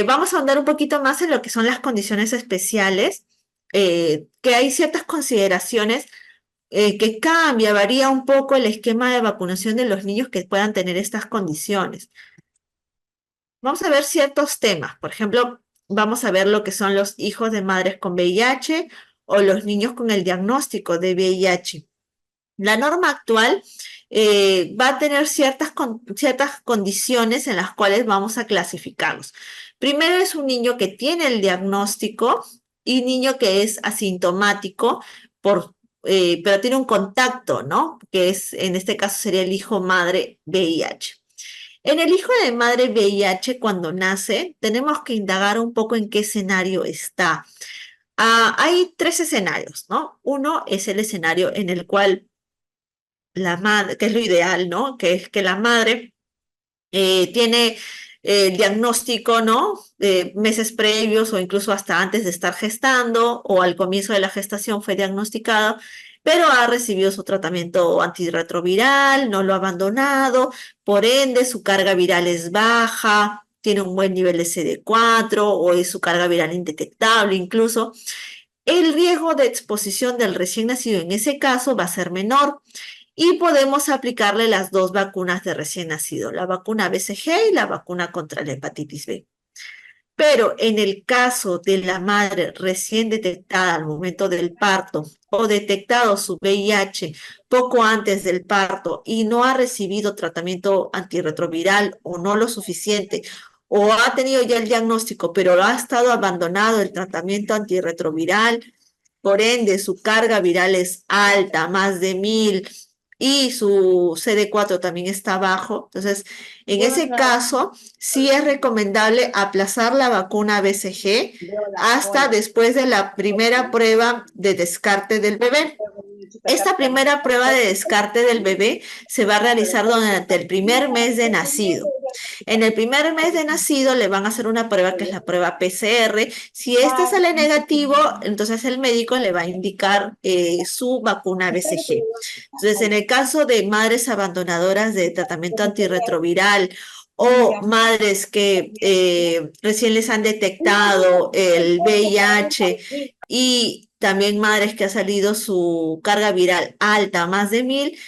Vamos a ahondar un poquito más en lo que son las condiciones especiales, que hay ciertas consideraciones que cambia, varía un poco el esquema de vacunación de los niños que puedan tener estas condiciones. Vamos a ver ciertos temas, por ejemplo, vamos a ver lo que son los hijos de madres con VIH o los niños con el diagnóstico de VIH. La norma actual va a tener ciertas condiciones en las cuales vamos a clasificarlos. Primero es un niño que tiene el diagnóstico y niño que es asintomático, pero tiene un contacto, ¿no? Que es, en este caso sería el hijo madre VIH. En el hijo de madre VIH, cuando nace, tenemos que indagar un poco en qué escenario está. Hay tres escenarios, ¿no? Uno es el escenario en el cual la madre, que es lo ideal, ¿no? Que es que la madre tiene el diagnóstico, ¿no? Meses previos o incluso hasta antes de estar gestando o al comienzo de la gestación fue diagnosticada, pero ha recibido su tratamiento antirretroviral, no lo ha abandonado, por ende su carga viral es baja, tiene un buen nivel de CD4 o es su carga viral indetectable incluso. El riesgo de exposición del recién nacido en ese caso va a ser menor y podemos aplicarle las dos vacunas de recién nacido, la vacuna BCG y la vacuna contra la hepatitis B. Pero en el caso de la madre recién detectada al momento del parto o detectado su VIH poco antes del parto y no ha recibido tratamiento antirretroviral o no lo suficiente, o ha tenido ya el diagnóstico, pero ha estado abandonado el tratamiento antirretroviral, por ende su carga viral es alta, más de 1000, y su CD4 también está bajo. Entonces, en ese caso, sí es recomendable aplazar la vacuna BCG hasta después de la primera prueba de descarte del bebé. Esta primera prueba de descarte del bebé se va a realizar durante el primer mes de nacido. En el primer mes de nacido le van a hacer una prueba que es la prueba PCR. Si este sale negativo, entonces el médico le va a indicar su vacuna BCG. Entonces, en el caso de madres abandonadoras de tratamiento antirretroviral o madres que recién les han detectado el VIH y también madres que ha salido su carga viral alta, más de 1000,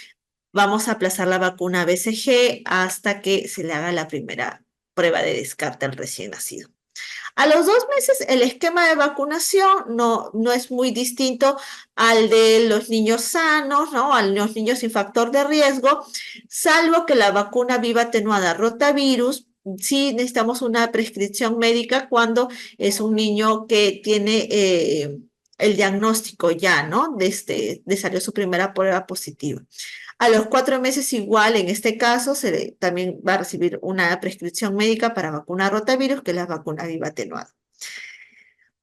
vamos a aplazar la vacuna BCG hasta que se le haga la primera prueba de descarte al recién nacido. A los 2 meses el esquema de vacunación no es muy distinto al de los niños sanos, ¿no? A los niños sin factor de riesgo, salvo que la vacuna viva atenuada rotavirus, sí necesitamos una prescripción médica cuando es un niño que tiene el diagnóstico ya, ¿no? De salió su primera prueba positiva. A los 4 meses igual, en este caso, también va a recibir una prescripción médica para vacuna rotavirus, que es la vacuna viva atenuada.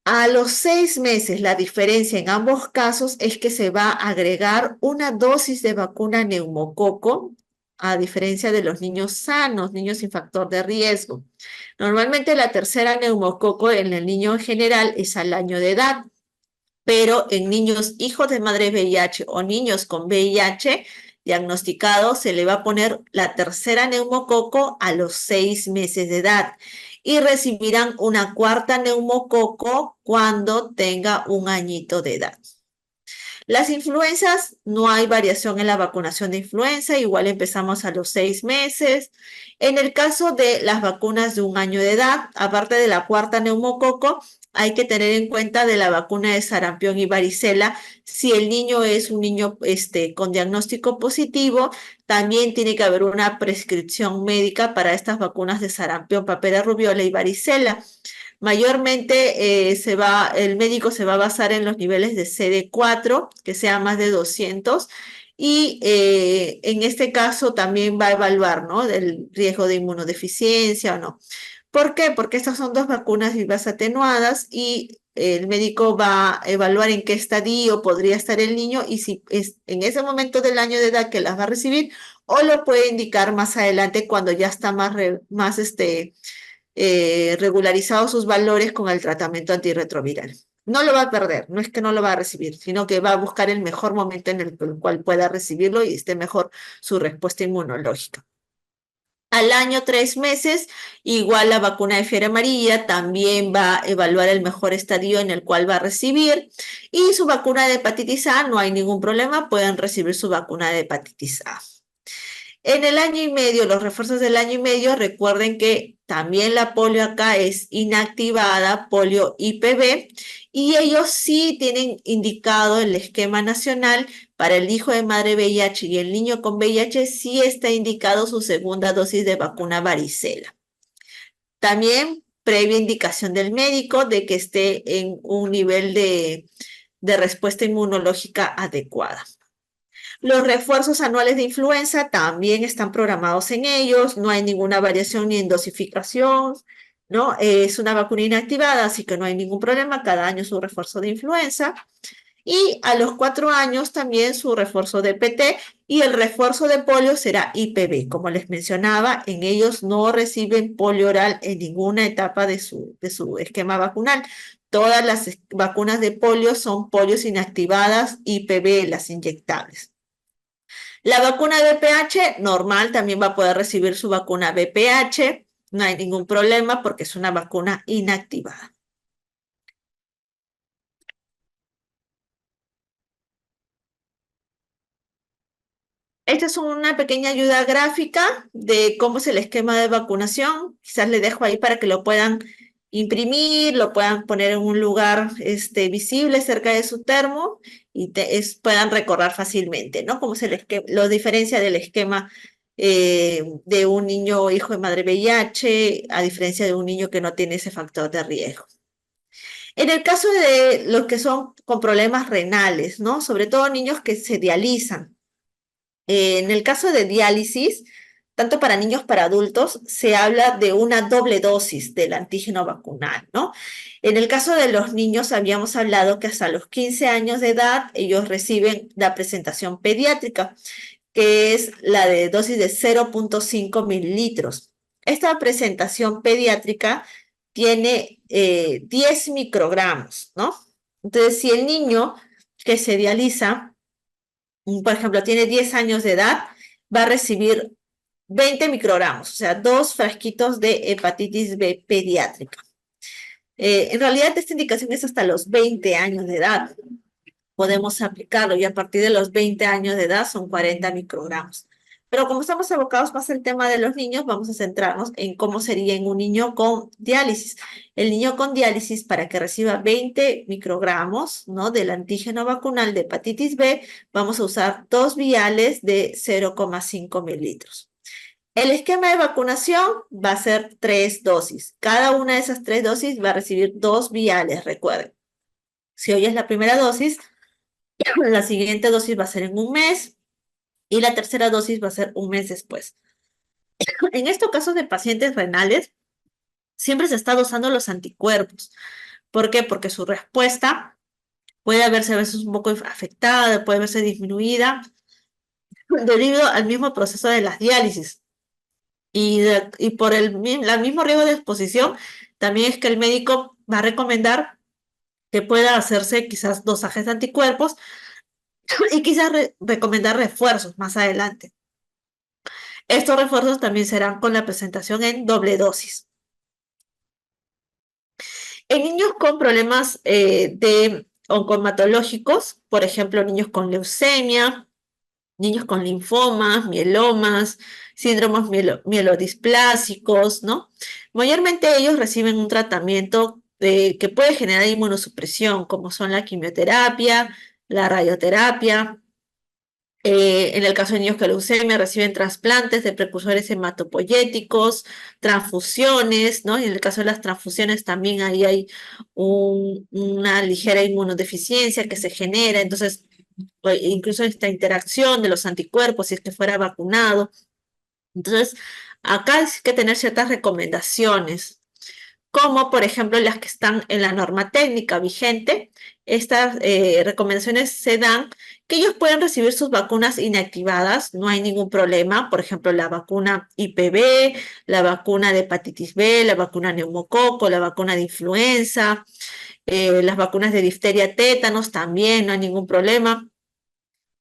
A los 6 meses, la diferencia en ambos casos es que se va a agregar una dosis de vacuna neumococo, a diferencia de los niños sanos, niños sin factor de riesgo. Normalmente la tercera neumococo en el niño en general es al año de edad, pero en niños hijos de madre VIH o niños con VIH diagnosticados se le va a poner la tercera neumococo a los 6 meses de edad y recibirán una cuarta neumococo cuando tenga un añito de edad. Las influencias, no hay variación en la vacunación de influenza, igual empezamos a los 6 meses. En el caso de las vacunas de un año de edad, aparte de la cuarta neumococo, hay que tener en cuenta de la vacuna de sarampión y varicela. Si el niño es un niño con diagnóstico positivo, también tiene que haber una prescripción médica para estas vacunas de sarampión, papera rubiola y varicela. Mayormente el médico se va a basar en los niveles de CD4, que sea más de 200, y en este caso también va a evaluar, ¿no? Del riesgo de inmunodeficiencia o no. ¿Por qué? Porque estas son dos vacunas vivas atenuadas y el médico va a evaluar en qué estadio podría estar el niño y si es en ese momento del año de edad que las va a recibir o lo puede indicar más adelante cuando ya está regularizado sus valores con el tratamiento antirretroviral. No lo va a perder, no es que no lo va a recibir, sino que va a buscar el mejor momento en el cual pueda recibirlo y esté mejor su respuesta inmunológica. Al año 3 meses, igual la vacuna de fiebre amarilla también va a evaluar el mejor estadio en el cual va a recibir. Y su vacuna de hepatitis A, no hay ningún problema, pueden recibir su vacuna de hepatitis A. En el año y medio, los refuerzos del año y medio, recuerden que también la polio acá es inactivada, polio IPV, y ellos sí tienen indicado el esquema nacional para el hijo de madre VIH y el niño con VIH, sí está indicado su segunda dosis de vacuna varicela. También previa indicación del médico de que esté en un nivel de respuesta inmunológica adecuada. Los refuerzos anuales de influenza también están programados en ellos, no hay ninguna variación ni en dosificación, ¿no? Es una vacuna inactivada, así que no hay ningún problema, cada año su refuerzo de influenza. Y a los 4 años también su refuerzo de PT y el refuerzo de polio será IPV. Como les mencionaba, en ellos no reciben polio oral en ninguna etapa de su esquema vacunal. Todas las vacunas de polio son polios inactivadas, IPV, las inyectables. La vacuna BPH normal también va a poder recibir su vacuna BPH, no hay ningún problema porque es una vacuna inactivada. Esta es una pequeña ayuda gráfica de cómo es el esquema de vacunación. Quizás le dejo ahí para que lo puedan imprimir, lo puedan poner en un lugar visible cerca de su termo y puedan recordar fácilmente, ¿no? Cómo es el esquema, lo diferencia del esquema de un niño hijo de madre VIH, a diferencia de un niño que no tiene ese factor de riesgo. En el caso de los que son con problemas renales, ¿no? Sobre todo niños que se dializan. En el caso de diálisis, tanto para niños como para adultos, se habla de una doble dosis del antígeno vacunal, ¿no? En el caso de los niños, habíamos hablado que hasta los 15 años de edad ellos reciben la presentación pediátrica, que es la de dosis de 0,5 mililitros. Esta presentación pediátrica tiene 10 microgramos, ¿no? Entonces, si el niño que se dializa, por ejemplo, tiene 10 años de edad, va a recibir 20 microgramos, o sea, 2 frasquitos de hepatitis B pediátrica. En realidad, esta indicación es hasta los 20 años de edad. Podemos aplicarlo y a partir de los 20 años de edad son 40 microgramos. Pero como estamos abocados más al tema de los niños, vamos a centrarnos en cómo sería en un niño con diálisis. El niño con diálisis, para que reciba 20 microgramos, ¿no?, del antígeno vacunal de hepatitis B, vamos a usar 2 viales de 0,5 mililitros. El esquema de vacunación va a ser 3 dosis. Cada una de esas 3 dosis va a recibir 2 viales, recuerden. Si hoy es la primera dosis, la siguiente dosis va a ser en un mes y la tercera dosis va a ser un mes después. En estos casos de pacientes renales, siempre se está dosando los anticuerpos. ¿Por qué? Porque su respuesta puede verse a veces un poco afectada, puede verse disminuida debido al mismo proceso de las diálisis. Y por el mismo riesgo de exposición, también es que el médico va a recomendar que pueda hacerse quizás dosajes de anticuerpos y quizás recomendar refuerzos más adelante. Estos refuerzos también serán con la presentación en doble dosis. En niños con problemas oncomatológicos, por ejemplo, niños con leucemia, niños con linfomas, mielomas, síndromes mielodisplásicos, ¿no? Mayormente ellos reciben un tratamiento que puede generar inmunosupresión, como son la quimioterapia, la radioterapia. En el caso de niños con leucemia reciben trasplantes de precursores hematopoyéticos, transfusiones, ¿no? Y en el caso de las transfusiones también ahí hay una ligera inmunodeficiencia que se genera, entonces incluso esta interacción de los anticuerpos si es que fuera vacunado. Entonces, acá hay que tener ciertas recomendaciones como por ejemplo las que están en la norma técnica vigente. Estas recomendaciones se dan que ellos pueden recibir sus vacunas inactivadas, no hay ningún problema, por ejemplo la vacuna IPV, la vacuna de hepatitis B, la vacuna neumococo, la vacuna de influenza, las vacunas de difteria, tétanos también, no hay ningún problema.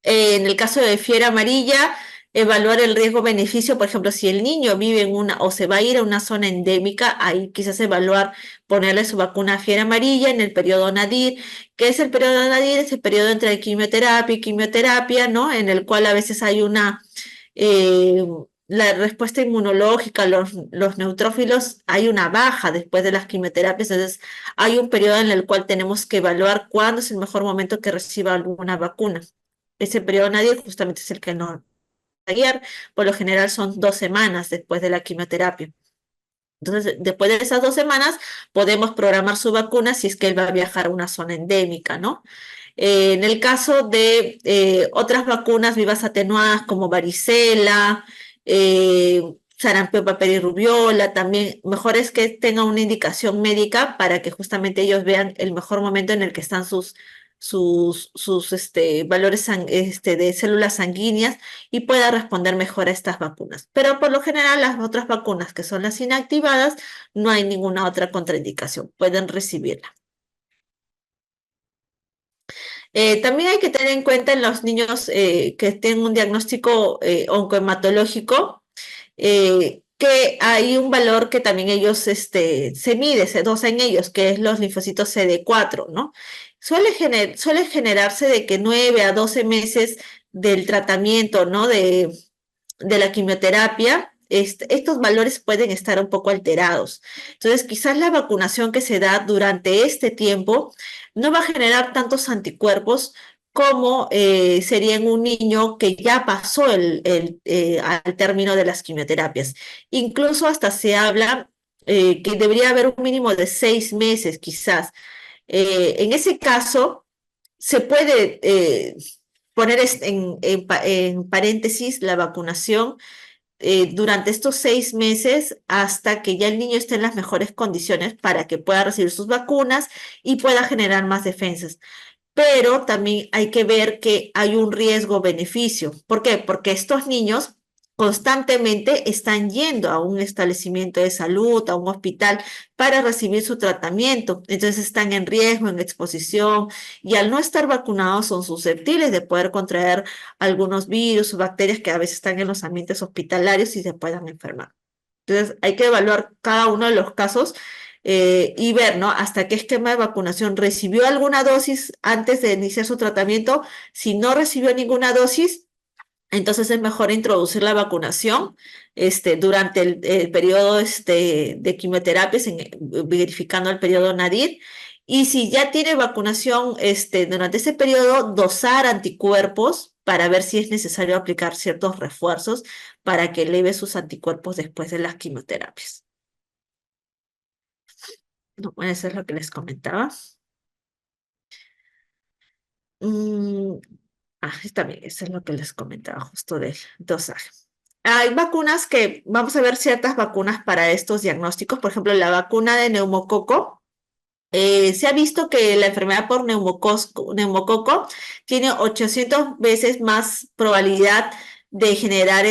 En el caso de fiebre amarilla, evaluar el riesgo-beneficio, por ejemplo, si el niño vive en una o se va a ir a una zona endémica, ahí quizás evaluar ponerle su vacuna fiebre amarilla en el periodo nadir. ¿Qué es el periodo nadir? Es el periodo entre quimioterapia y quimioterapia, ¿no? En el cual a veces hay una eh, la respuesta inmunológica, los neutrófilos, hay una baja después de las quimioterapias, entonces hay un periodo en el cual tenemos que evaluar cuándo es el mejor momento que reciba alguna vacuna. Ese periodo nadir justamente es el que no ayer, por lo general son 2 semanas después de la quimioterapia. Entonces, después de esas 2 semanas, podemos programar su vacuna si es que él va a viajar a una zona endémica, ¿no? En el caso de otras vacunas vivas atenuadas como varicela, sarampión, papel y rubiola, también mejor es que tenga una indicación médica para que justamente ellos vean el mejor momento en el que están sus valores de células sanguíneas y pueda responder mejor a estas vacunas. Pero por lo general las otras vacunas que son las inactivadas, no hay ninguna otra contraindicación, pueden recibirla. También hay que tener en cuenta en los niños que tienen un diagnóstico oncohematológico, que hay un valor que también ellos se mide, se dosa en ellos, que es los linfocitos CD4, ¿no? Suele generarse de que 9 a 12 meses del tratamiento, ¿no? De la quimioterapia, estos valores pueden estar un poco alterados. Entonces, quizás la vacunación que se da durante este tiempo no va a generar tantos anticuerpos como sería en un niño que ya pasó al término de las quimioterapias. Incluso hasta se habla que debería haber un mínimo de 6 meses, quizás. En ese caso, se puede poner en paréntesis la vacunación durante estos 6 meses hasta que ya el niño esté en las mejores condiciones para que pueda recibir sus vacunas y pueda generar más defensas. Pero también hay que ver que hay un riesgo-beneficio. ¿Por qué? Porque estos niños constantemente están yendo a un establecimiento de salud, a un hospital, para recibir su tratamiento. Entonces están en riesgo, en exposición, y al no estar vacunados son susceptibles de poder contraer algunos virus o bacterias que a veces están en los ambientes hospitalarios y se puedan enfermar. Entonces hay que evaluar cada uno de los casos y ver, ¿no? Hasta qué esquema de vacunación recibió alguna dosis antes de iniciar su tratamiento. Si no recibió ninguna dosis, entonces es mejor introducir la vacunación durante el periodo de quimioterapias, verificando el periodo nadir. Y si ya tiene vacunación durante ese periodo, dosar anticuerpos para ver si es necesario aplicar ciertos refuerzos para que eleve sus anticuerpos después de las quimioterapias. No, bueno, eso es lo que les comentaba. Mm, está bien, eso es lo que les comentaba justo del dosaje. Hay vacunas que, vamos a ver ciertas vacunas para estos diagnósticos, por ejemplo, la vacuna de neumococo. Se ha visto que la enfermedad por neumococo tiene 800 veces más probabilidad de generar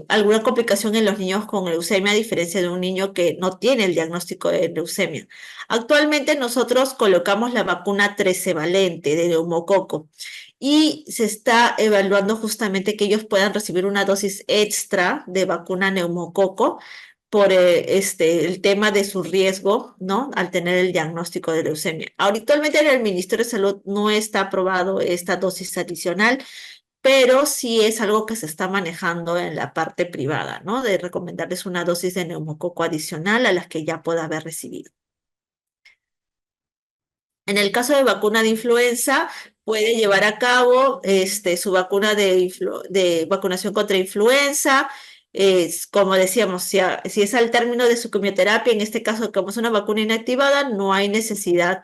alguna complicación en los niños con leucemia, a diferencia de un niño que no tiene el diagnóstico de leucemia. Actualmente nosotros colocamos la vacuna 13 valente de neumococo y se está evaluando justamente que ellos puedan recibir una dosis extra de vacuna neumococo por el tema de su riesgo, ¿no? Al tener el diagnóstico de leucemia. Actualmente en el Ministerio de Salud no está aprobado esta dosis adicional, pero sí es algo que se está manejando en la parte privada, ¿no? De recomendarles una dosis de neumococo adicional a las que ya pueda haber recibido. En el caso de vacuna de influenza, puede llevar a cabo su vacuna de vacunación contra influenza. Como decíamos, si es al término de su quimioterapia, en este caso, como es una vacuna inactivada, no hay necesidad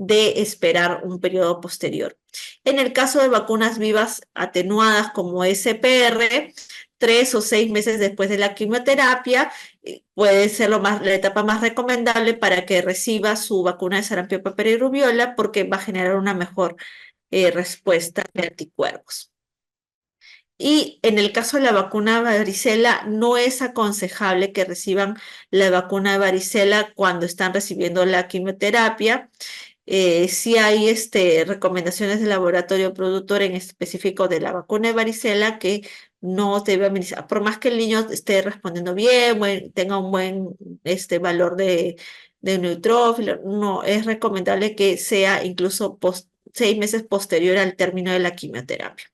de esperar un periodo posterior. En el caso de vacunas vivas atenuadas como SPR, 3 o 6 meses después de la quimioterapia, puede ser la etapa más recomendable para que reciba su vacuna de sarampión, papera y rubiola porque va a generar una mejor respuesta de anticuerpos. Y en el caso de la vacuna de varicela, no es aconsejable que reciban la vacuna de varicela cuando están recibiendo la quimioterapia, sí hay recomendaciones del laboratorio productor en específico de la vacuna de varicela que no debe administrar, por más que el niño esté respondiendo bien, tenga un buen valor de neutrófilo, no es recomendable que sea incluso 6 meses posterior al término de la quimioterapia.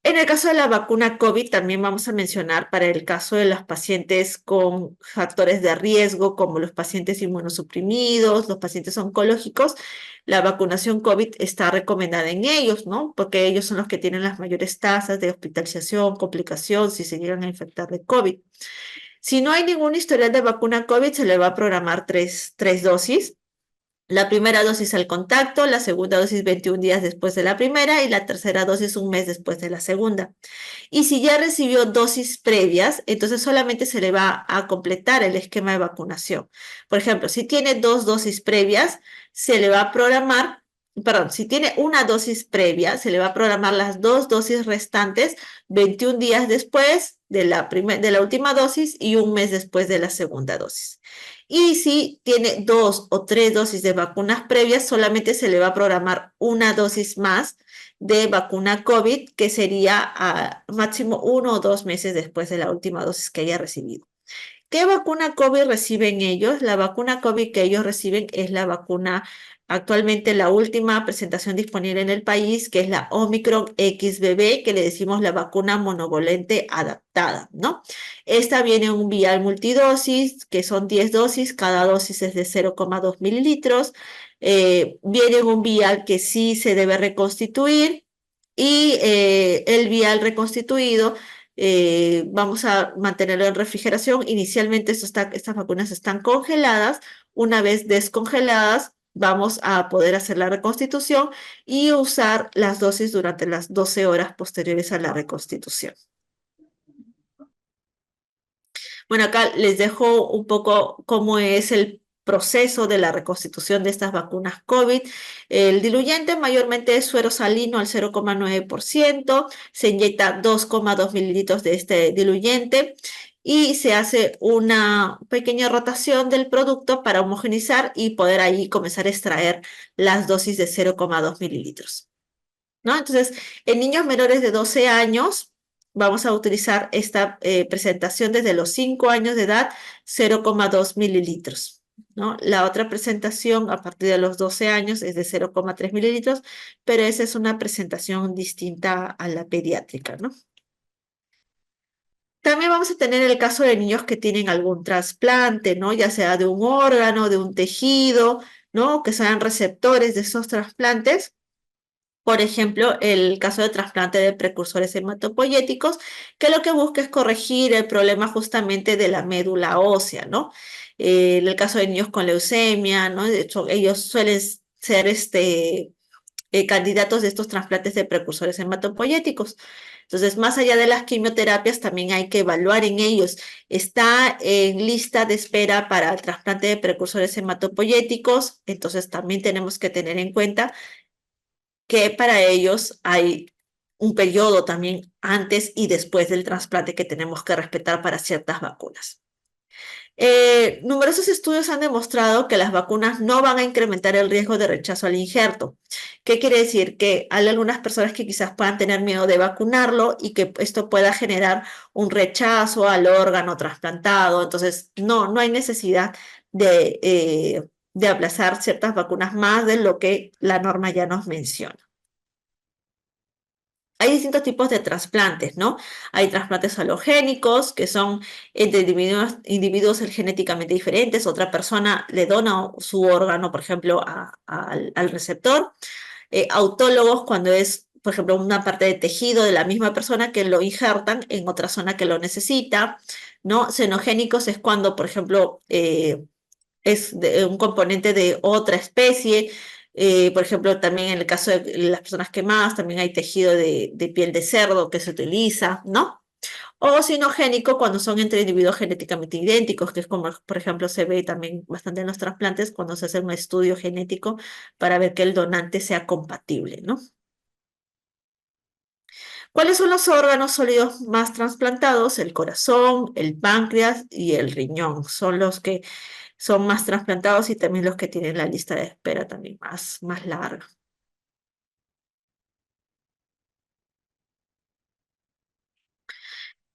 En el caso de la vacuna COVID, también vamos a mencionar para el caso de los pacientes con factores de riesgo, como los pacientes inmunosuprimidos, los pacientes oncológicos, la vacunación COVID está recomendada en ellos, ¿no? Porque ellos son los que tienen las mayores tasas de hospitalización, complicación, si se llegan a infectar de COVID. Si no hay ningún historial de vacuna COVID, se le va a programar tres dosis. La primera dosis al contacto, la segunda dosis 21 días después de la primera y la tercera dosis un mes después de la segunda. Y si ya recibió dosis previas, entonces solamente se le va a completar el esquema de vacunación. Por ejemplo, si tiene 2 dosis previas, se le va a programar, perdón, si tiene una dosis previa, se le va a programar las 2 dosis restantes 21 días después de la última dosis y un mes después de la segunda dosis. Y si tiene 2 o 3 dosis de vacunas previas, solamente se le va a programar una dosis más de vacuna COVID, que sería a máximo 1 o 2 meses después de la última dosis que haya recibido. ¿Qué vacuna COVID reciben ellos? La vacuna COVID que ellos reciben es la vacuna, actualmente la última presentación disponible en el país, que es la Omicron XBB, que le decimos la vacuna monovalente adaptada, ¿no? Esta viene en un vial multidosis, que son 10 dosis, cada dosis es de 0,2 mililitros. Viene en un vial que sí se debe reconstituir y el vial reconstituido vamos a mantenerlo en refrigeración. Inicialmente estas vacunas están congeladas. Una vez descongeladas, vamos a poder hacer la reconstitución y usar las dosis durante las 12 horas posteriores a la reconstitución. Bueno, acá les dejo un poco cómo es el proceso de la reconstitución de estas vacunas COVID. El diluyente mayormente es suero salino al 0,9%, se inyecta 2,2 mililitros de este diluyente y se hace una pequeña rotación del producto para homogenizar y poder ahí comenzar a extraer las dosis de 0,2 mililitros, ¿no? Entonces, en niños menores de 12 años, vamos a utilizar esta presentación desde los 5 años de edad, 0,2 mililitros, ¿no? La otra presentación a partir de los 12 años es de 0,3 mililitros, pero esa es una presentación distinta a la pediátrica, ¿no? También vamos a tener el caso de niños que tienen algún trasplante, ¿no? Ya sea de un órgano, de un tejido, ¿no? Que sean receptores de esos trasplantes. Por ejemplo, el caso de trasplante de precursores hematopoyéticos, que lo que busca es corregir el problema justamente de la médula ósea, ¿no? En el caso de niños con leucemia, ¿no? De hecho, ellos suelen ser candidatos de estos trasplantes de precursores hematopoyéticos. Entonces, más allá de las quimioterapias, también hay que evaluar en ellos. Está en lista de espera para el trasplante de precursores hematopoyéticos, entonces también tenemos que tener en cuenta que para ellos hay un periodo también antes y después del trasplante que tenemos que respetar para ciertas vacunas. Numerosos estudios han demostrado que las vacunas no van a incrementar el riesgo de rechazo al injerto. ¿Qué quiere decir? Que hay algunas personas que quizás puedan tener miedo de vacunarlo y que esto pueda generar un rechazo al órgano trasplantado. Entonces, no hay necesidad de aplazar ciertas vacunas más de lo que la norma ya nos menciona. Hay distintos tipos de trasplantes, ¿no? Hay trasplantes halogénicos, que son entre individuos genéticamente diferentes. Otra persona le dona su órgano, por ejemplo, al receptor. Autólogos, cuando es, por ejemplo, una parte de tejido de la misma persona que lo injertan en otra zona que lo necesita, ¿no? Xenogénicos es cuando, por ejemplo, es un componente de otra especie. Por ejemplo, también en el caso de las personas quemadas, también hay tejido de piel de cerdo que se utiliza, ¿no? O sinogénico cuando son entre individuos genéticamente idénticos, que es como, por ejemplo, se ve también bastante en los trasplantes cuando se hace un estudio genético para ver que el donante sea compatible, ¿no? ¿Cuáles son los órganos sólidos más trasplantados? El corazón, el páncreas y el riñón son los que son más trasplantados y también los que tienen la lista de espera también más larga.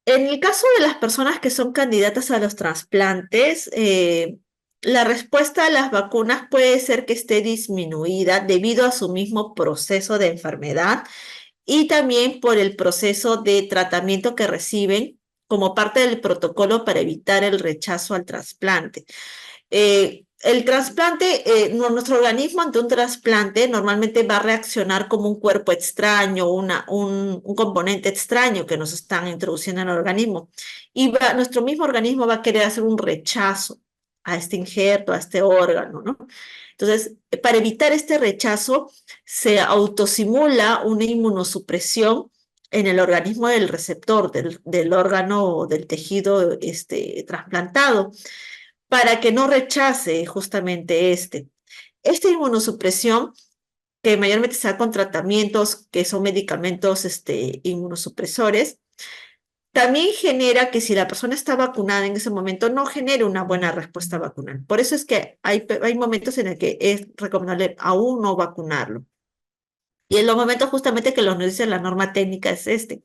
En el caso de las personas que son candidatas a los trasplantes, la respuesta a las vacunas puede ser que esté disminuida debido a su mismo proceso de enfermedad y también por el proceso de tratamiento que reciben como parte del protocolo para evitar el rechazo al trasplante. El trasplante, nuestro organismo ante un trasplante normalmente va a reaccionar como un cuerpo extraño, un componente extraño que nos están introduciendo en el organismo. Y nuestro mismo organismo va a querer hacer un rechazo a este injerto, a este órgano, ¿no? Entonces, para evitar este rechazo, se autosimula una inmunosupresión en el organismo del receptor, del órgano o del tejido trasplantado para que no rechace justamente este. Esta inmunosupresión, que mayormente se da con tratamientos que son medicamentos inmunosupresores, también genera que si la persona está vacunada en ese momento, no genere una buena respuesta vacunal. Por eso es que hay momentos en el que es recomendable aún no vacunarlo. Y en los momentos justamente que nos dice la norma técnica es este.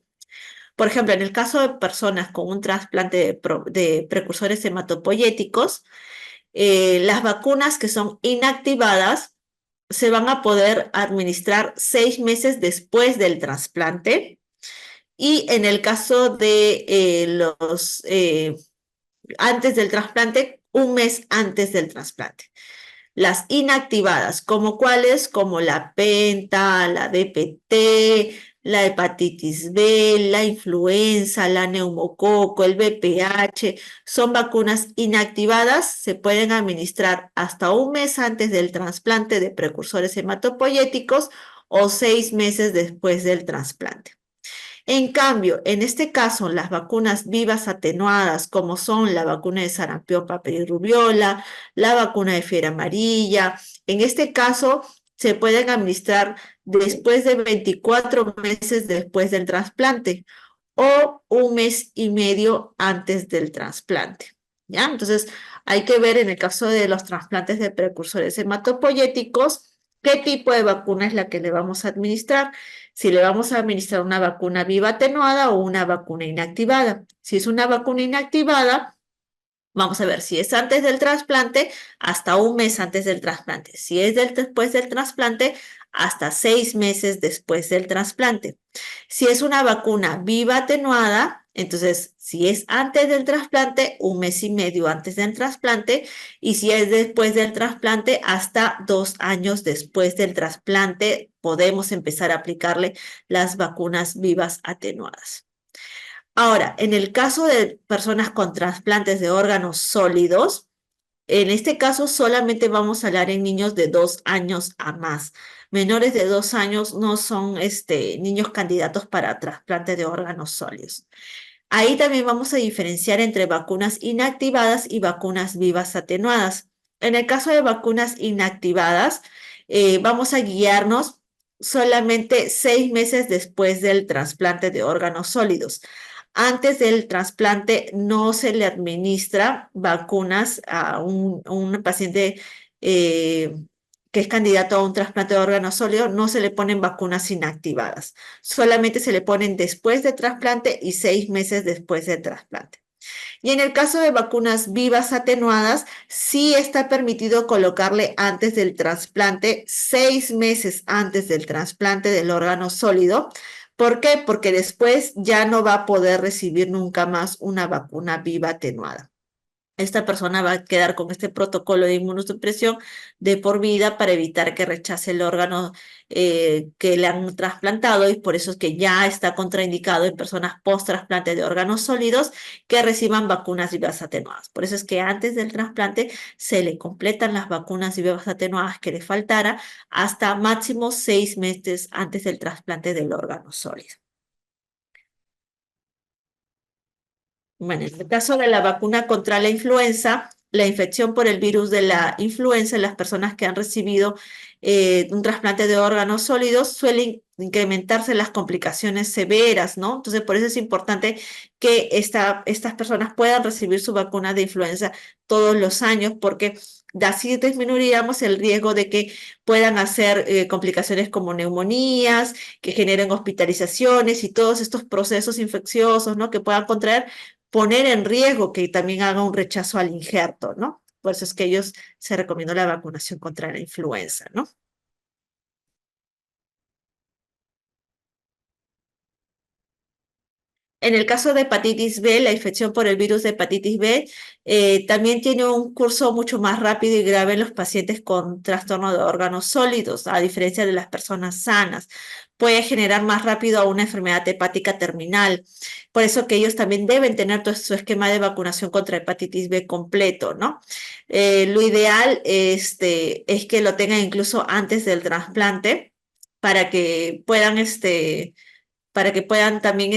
Por ejemplo, en el caso de personas con un trasplante de precursores hematopoyéticos, las vacunas que son inactivadas se van a poder administrar 6 meses después del trasplante y en el caso de los antes del trasplante, un mes antes del trasplante. Las inactivadas, como cuáles, como la penta, la DPT, la hepatitis B, la influenza, la neumococo, el VPH, son vacunas inactivadas, se pueden administrar hasta un mes antes del trasplante de precursores hematopoyéticos o 6 meses después del trasplante. En cambio, en este caso, las vacunas vivas atenuadas, como son la vacuna de sarampión, papel y rubiola, la vacuna de fiebre amarilla, en este caso se pueden administrar después de 24 meses después del trasplante o un mes y medio antes del trasplante. ¿Ya? Entonces, hay que ver en el caso de los trasplantes de precursores hematopoyéticos qué tipo de vacuna es la que le vamos a administrar, si le vamos a administrar una vacuna viva atenuada o una vacuna inactivada. Si es una vacuna inactivada, vamos a ver si es antes del trasplante, hasta un mes antes del trasplante. Si es después del trasplante, hasta 6 meses después del trasplante. Si es una vacuna viva atenuada, entonces si es antes del trasplante, un mes y medio antes del trasplante. Y si es después del trasplante, hasta 2 años después del trasplante, podemos empezar a aplicarle las vacunas vivas atenuadas. Ahora, en el caso de personas con trasplantes de órganos sólidos, en este caso solamente vamos a hablar en niños de 2 años a más. Menores de 2 años no son niños candidatos para trasplante de órganos sólidos. Ahí también vamos a diferenciar entre vacunas inactivadas y vacunas vivas atenuadas. En el caso de vacunas inactivadas, vamos a guiarnos solamente 6 meses después del trasplante de órganos sólidos. Antes del trasplante no se le administra vacunas a un paciente eh, que es candidato a un trasplante de órgano sólido, no se le ponen vacunas inactivadas. Solamente se le ponen después de trasplante y 6 meses después del trasplante. Y en el caso de vacunas vivas atenuadas, sí está permitido colocarle antes del trasplante, 6 meses antes del trasplante del órgano sólido. ¿Por qué? Porque después ya no va a poder recibir nunca más una vacuna viva atenuada. Esta persona va a quedar con este protocolo de inmunosupresión de por vida para evitar que rechace el órgano que le han trasplantado y por eso es que ya está contraindicado en personas post-trasplante de órganos sólidos que reciban vacunas vivas atenuadas. Por eso es que antes del trasplante se le completan las vacunas vivas atenuadas que le faltara hasta máximo 6 meses antes del trasplante del órgano sólido. Bueno, en el caso de la vacuna contra la influenza, la infección por el virus de la influenza en las personas que han recibido un trasplante de órganos sólidos suelen incrementarse las complicaciones severas, ¿no? Entonces, por eso es importante que estas personas puedan recibir su vacuna de influenza todos los años, porque así disminuiríamos el riesgo de que puedan hacer complicaciones como neumonías, que generen hospitalizaciones y todos estos procesos infecciosos, ¿no? Que puedan contraer, poner en riesgo que también haga un rechazo al injerto, ¿no? Por eso es que ellos se recomienda la vacunación contra la influenza, ¿no? En el caso de hepatitis B, la infección por el virus de hepatitis B también tiene un curso mucho más rápido y grave en los pacientes con trastorno de órganos sólidos, a diferencia de las personas sanas. Puede generar más rápido a una enfermedad hepática terminal. Por eso que ellos también deben tener todo su esquema de vacunación contra hepatitis B completo, ¿no? Lo ideal es que lo tengan incluso antes del trasplante para que puedan también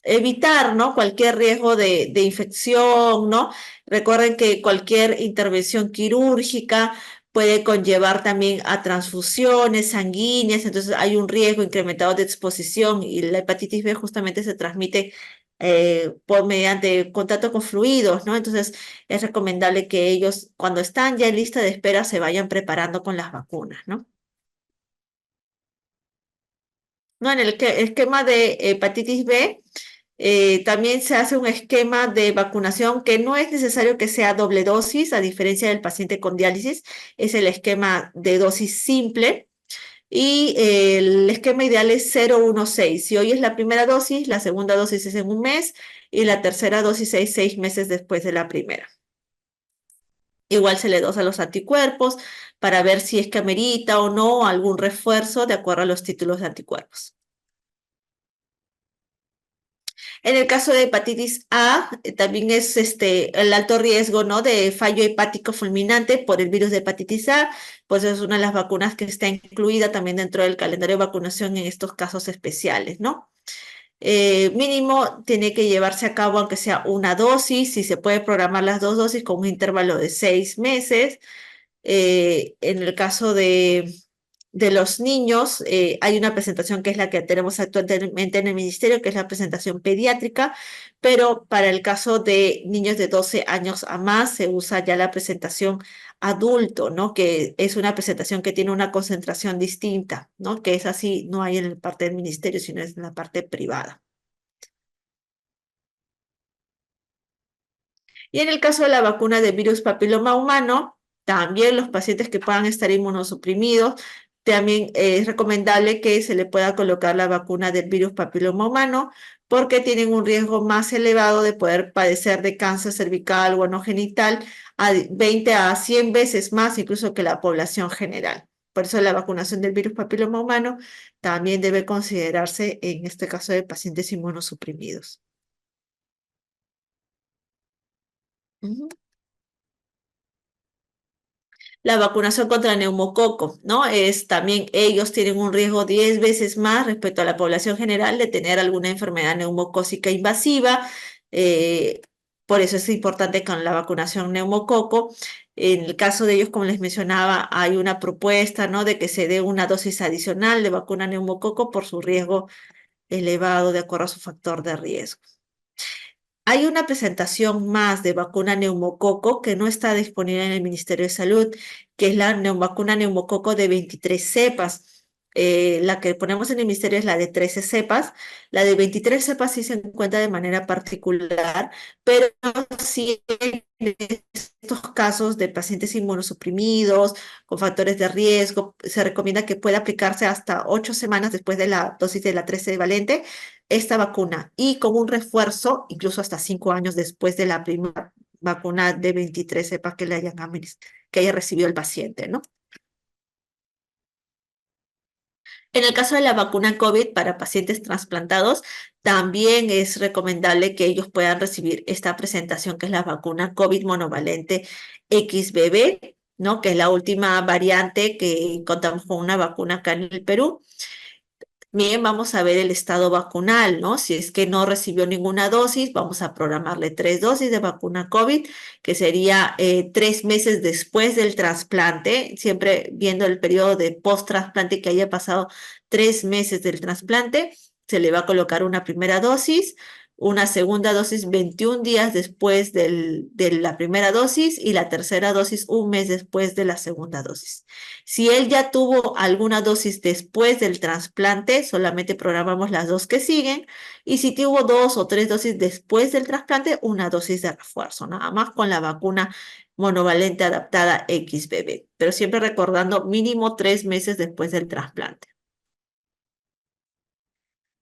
evitar, ¿no? Cualquier riesgo de infección, ¿no? Recuerden que cualquier intervención quirúrgica puede conllevar también a transfusiones sanguíneas, entonces hay un riesgo incrementado de exposición y la hepatitis B justamente se transmite mediante contacto con fluidos, ¿no? Entonces es recomendable que ellos, cuando están ya en lista de espera, se vayan preparando con las vacunas, ¿no? No, en el esquema de hepatitis B también se hace un esquema de vacunación que no es necesario que sea doble dosis, a diferencia del paciente con diálisis, es el esquema de dosis simple y el esquema ideal es 016. Si hoy es la primera dosis, la segunda dosis es en un mes y la tercera dosis es 6 meses después de la primera. Igual se le dosa los anticuerpos para ver si es que amerita o no algún refuerzo de acuerdo a los títulos de anticuerpos. En el caso de hepatitis A, también es el alto riesgo, ¿no? De fallo hepático fulminante por el virus de hepatitis A, pues es una de las vacunas que está incluida también dentro del calendario de vacunación en estos casos especiales, ¿no? Mínimo tiene que llevarse a cabo aunque sea una dosis, si se puede programar las dos dosis con un intervalo de 6 meses. En el caso de los niños, hay una presentación que es la que tenemos actualmente en el ministerio, que es la presentación pediátrica, pero para el caso de niños de 12 años a más se usa ya la presentación adulto, ¿no? Que es una presentación que tiene una concentración distinta, ¿no? Que es así, no hay en la parte del ministerio, sino es en la parte privada. Y en el caso de la vacuna de virus papiloma humano, también los pacientes que puedan estar inmunosuprimidos, también es recomendable que se le pueda colocar la vacuna del virus papiloma humano porque tienen un riesgo más elevado de poder padecer de cáncer cervical o anogenital a 20 a 100 veces más incluso que la población general. Por eso la vacunación del virus papiloma humano también debe considerarse en este caso de pacientes inmunosuprimidos. Ujú. La vacunación contra el neumococo, ¿no? Es también ellos tienen un riesgo 10 veces más respecto a la población general de tener alguna enfermedad neumocócica invasiva. eh, por eso es importante con la vacunación neumococo. En el caso de ellos, como les mencionaba, hay una propuesta, ¿no? De que se dé una dosis adicional de vacuna neumococo por su riesgo elevado de acuerdo a su factor de riesgo. Hay una presentación más de vacuna neumococo que no está disponible en el Ministerio de Salud, que es la vacuna neumococo de 23 cepas. La que ponemos en el Ministerio es la de 13 cepas. La de 23 cepas sí se encuentra de manera particular, pero sí en estos casos de pacientes inmunosuprimidos, con factores de riesgo, se recomienda que pueda aplicarse hasta 8 semanas después de la dosis de la 13 valente esta vacuna y con un refuerzo incluso hasta 5 años después de la primera vacuna de 23 cepas que le que haya recibido el paciente, ¿no? En el caso de la vacuna COVID para pacientes trasplantados, también es recomendable que ellos puedan recibir esta presentación, que es la vacuna COVID monovalente XBB, ¿no? Que es la última variante que contamos con una vacuna acá en el Perú. Bien, vamos a ver el estado vacunal, ¿no? Si es que no recibió ninguna dosis, vamos a programarle 3 dosis de vacuna COVID, que sería 3 meses después del trasplante, siempre viendo el periodo de post-trasplante que haya pasado 3 meses del trasplante, se le va a colocar una primera dosis, una segunda dosis 21 días después de la primera dosis y la tercera dosis un mes después de la segunda dosis. Si él ya tuvo alguna dosis después del trasplante, solamente programamos las dos que siguen. Y si tuvo 2 o 3 dosis después del trasplante, una dosis de refuerzo, nada más con la vacuna monovalente adaptada XBB. Pero siempre recordando mínimo 3 meses después del trasplante.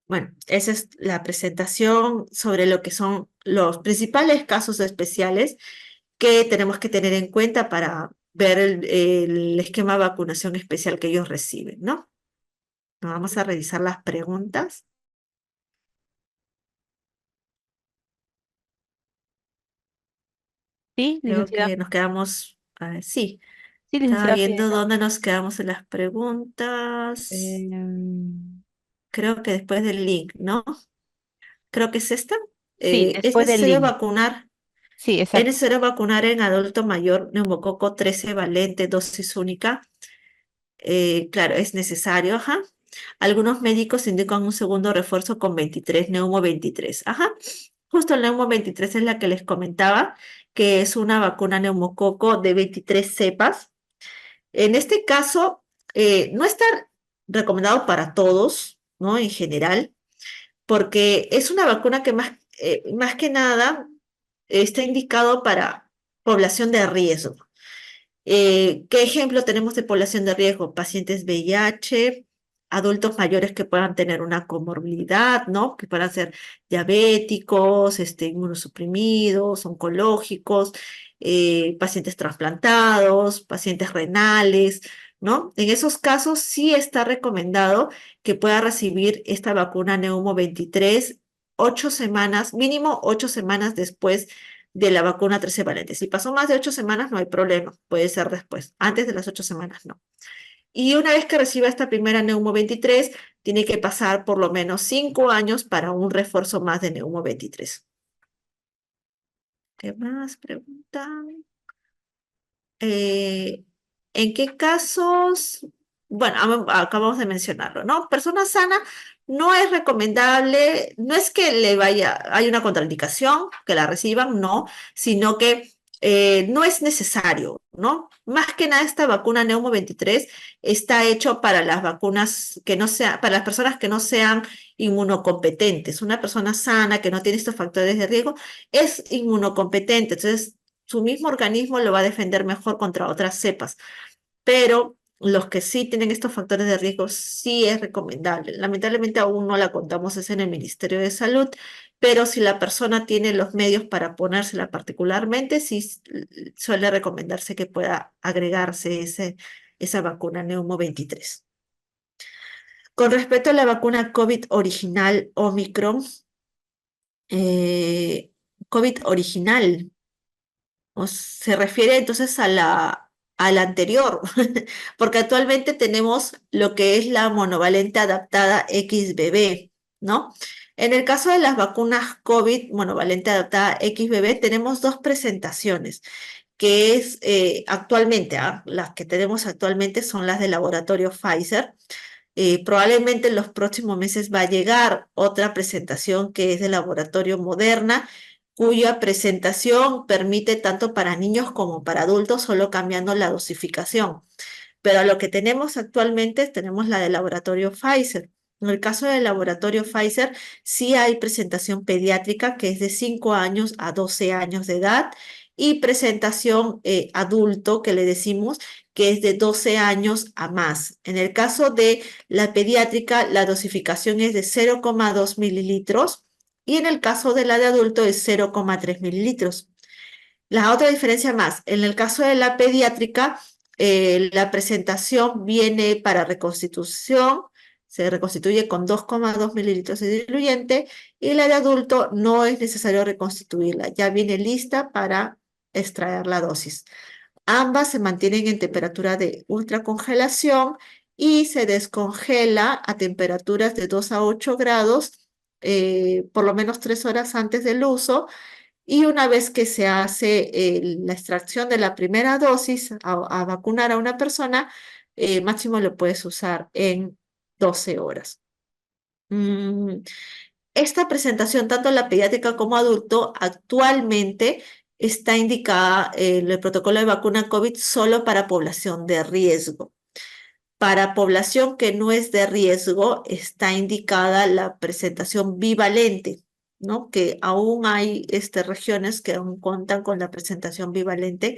Bueno, esa es la presentación sobre lo que son los principales casos especiales que tenemos que tener en cuenta para ver el esquema de vacunación especial que ellos reciben, ¿no? Vamos a revisar las preguntas. Sí, Creo licenciada. que nos quedamos, a ver, sí, Sí, estaba licenciada viendo Pineda. dónde nos quedamos en las preguntas. Creo que después del link, ¿no? Creo que es esta. Sí, Es después del necesario link. vacunar. Sí, Es exacto. necesario vacunar en adulto mayor neumococo 13 valente, dosis única. Claro, es necesario, ajá. Algunos médicos indican un segundo refuerzo con 23, neumo 23. Ajá. Justo el neumo 23 es la que les comentaba, que es una vacuna neumococo de 23 cepas. En este caso, no está recomendado para todos, ¿no? En general, porque es una vacuna que más que nada está indicado para población de riesgo. ¿Qué ejemplo tenemos de población de riesgo? Pacientes VIH, adultos mayores que puedan tener una comorbilidad, ¿no? Que puedan ser diabéticos, inmunosuprimidos, oncológicos, pacientes trasplantados, pacientes renales, ¿no? En esos casos sí está recomendado que pueda recibir esta vacuna Neumo 23 8 semanas, mínimo 8 semanas después de la vacuna 13 valente. Si pasó más de 8 semanas, no hay problema, puede ser después. Antes de las 8 semanas, no. Y una vez que reciba esta primera Neumo 23, tiene que pasar por lo menos 5 años para un refuerzo más de Neumo 23. ¿Qué más preguntan? Eh, ¿En qué casos? Bueno, acabamos de mencionarlo, ¿no? Persona sana no es recomendable, no es que le vaya, hay una contraindicación que la reciban, no, sino que no es necesario, ¿no? Más que nada esta vacuna Neumo 23 está hecho para las vacunas que no sean, para las personas que no sean inmunocompetentes. Una persona sana que no tiene estos factores de riesgo es inmunocompetente, entonces su mismo organismo lo va a defender mejor contra otras cepas, pero los que sí tienen estos factores de riesgo sí es recomendable. Lamentablemente aún no la contamos, es en el Ministerio de Salud, pero si la persona tiene los medios para ponérsela particularmente, sí suele recomendarse que pueda agregarse esa vacuna Neumo 23. Con respecto a la vacuna COVID original Omicron, eh, COVID original, o se refiere entonces a la anterior, porque actualmente tenemos lo que es la monovalente adaptada XBB, ¿no? En el caso de las vacunas COVID monovalente adaptada XBB, tenemos dos presentaciones, que es actualmente, las que tenemos actualmente son las del laboratorio Pfizer. Probablemente en los próximos meses va a llegar otra presentación que es del laboratorio Moderna, cuya presentación permite tanto para niños como para adultos, solo cambiando la dosificación. Pero lo que tenemos actualmente tenemos la del laboratorio Pfizer. En el caso del laboratorio Pfizer, sí hay presentación pediátrica que es de 5 años a 12 años de edad y presentación adulto que le decimos que es de 12 años a más. En el caso de la pediátrica, la dosificación es de 0,2 mililitros y en el caso de la de adulto es 0,3 mililitros. La otra diferencia más, en el caso de la pediátrica, la presentación viene para reconstitución, se reconstituye con 2,2 mililitros de diluyente y la de adulto no es necesario reconstituirla, ya viene lista para extraer la dosis. Ambas se mantienen en temperatura de ultracongelación y se descongela a temperaturas de 2 a 8 grados, por lo menos 3 horas antes del uso. Y una vez que se hace la extracción de la primera dosis a vacunar a una persona, máximo lo puedes usar en 12 horas. Mm, Esta presentación, tanto la pediátrica como adulto, actualmente está indicada en el protocolo de vacuna COVID solo para población de riesgo. Para población que no es de riesgo, está indicada la presentación bivalente, ¿no? Que aún hay regiones que aún cuentan con la presentación bivalente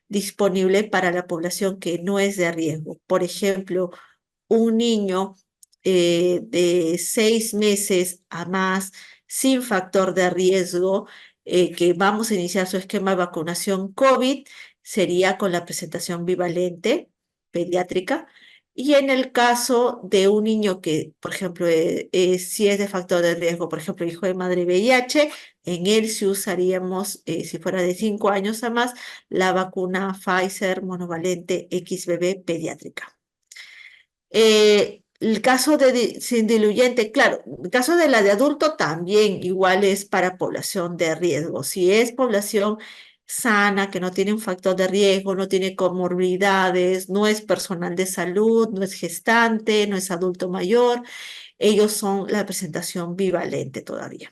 disponible para la población que no es de riesgo. Por ejemplo, un niño de 6 meses a más sin factor de riesgo, que vamos a iniciar su esquema de vacunación COVID, sería con la presentación bivalente pediátrica. Y en el caso de un niño que, por ejemplo, si es de factor de riesgo, por ejemplo, hijo de madre VIH, en él sí usaríamos, si fuera de 5 años a más, la vacuna Pfizer monovalente XBB pediátrica. El caso sin diluyente, claro, el caso de la de adulto también igual es para población de riesgo. Si es población sana, que no tiene un factor de riesgo, no tiene comorbilidades, no es personal de salud, no es gestante, no es adulto mayor, ellos son la presentación bivalente todavía.